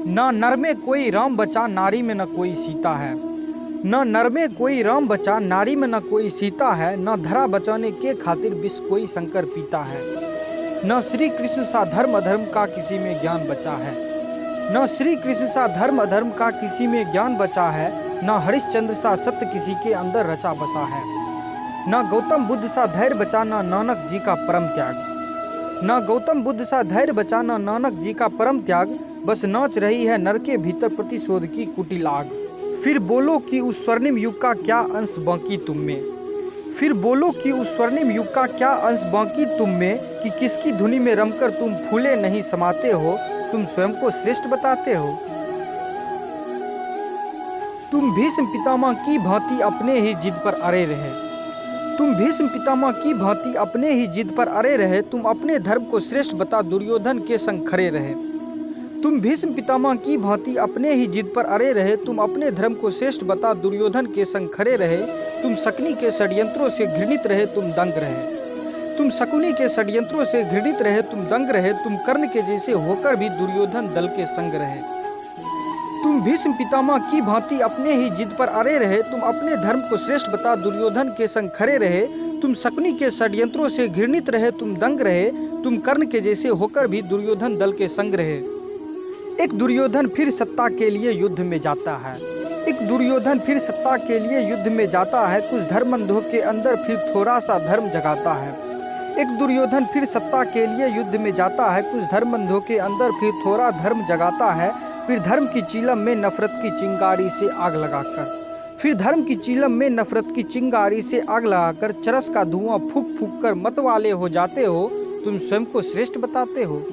न नर में कोई राम बचा, नारी में न कोई सीता है। न नर में कोई राम बचा, नारी में न कोई सीता है। न धरा बचाने के खातिर विष कोई शंकर पीता है। न श्री कृष्ण सा धर्म अधर्म का किसी में ज्ञान बचा है। न श्री कृष्ण सा धर्म अधर्म का किसी में ज्ञान बचा है। न हरिश्चंद्र सा सत्य किसी के अंदर रचा बसा है। न गौतम बुद्ध सा धैर्य बचा, न नानक जी का परम त्याग। न गौतम बुद्ध सा धैर्य बचा, न नानक जी का परम त्याग। बस नाच रही है नर के भीतर प्रतिशोध की कुटिल आग। फिर बोलो कि उस स्वर्णिम युग का क्या अंश बाकी तुम में। फिर बोलो कि उस स्वर्णिम युग का क्या अंश बाकी तुम में, कि किसकी धुनी में रमकर तुम फूले नहीं समाते हो, तुम स्वयं को श्रेष्ठ बताते हो। तुम भीष्म पितामह की भांति अपने ही जिद पर अड़े रहे। तुम भीष्म पितामह की भांति अपने ही जिद पर अड़े रहे। तुम अपने धर्म को श्रेष्ठ बता दुर्योधन के संग खड़े रहे। तुम भीष्म पितामह की भांति अपने ही जिद पर अड़े रहे। तुम अपने धर्म को श्रेष्ठ बता दुर्योधन के संग खड़े रहे। तुम शकुनी के षड्यंत्रों से घृणित रहे, तुम दंग रहे। तुम शकुनी के षड्यंत्रों से घृणित रहे, तुम दंग रहे। तुम कर्ण के जैसे होकर भी दुर्योधन दल के संग रहे। तुम भीष्म पितामह की भांति अपने ही जिद पर अड़े रहे। तुम अपने धर्म को श्रेष्ठ बता दुर्योधन के संग खड़े रहे। तुम शकुनी के षड्यंत्रों से घृणित रहे, तुम दंग रहे। तुम कर्ण के जैसे होकर भी दुर्योधन दल के संग रहे। एक दुर्योधन फिर सत्ता के लिए युद्ध में जाता है। एक दुर्योधन फिर सत्ता के लिए युद्ध में जाता है। कुछ धर्मंधों के अंदर फिर थोड़ा सा धर्म जगाता है। एक दुर्योधन फिर सत्ता के लिए युद्ध में जाता है। कुछ धर्मंधों के अंदर फिर थोड़ा धर्म जगाता है। फिर धर्म की चीलम में नफरत की चिंगारी से आग लगाकर फिर धर्म की चीलम में नफरत की चिंगारी से आग लगाकर चरस का धुआं फूंक फूंक कर मतवाले हो जाते हो, तुम स्वयं को श्रेष्ठ बताते हो।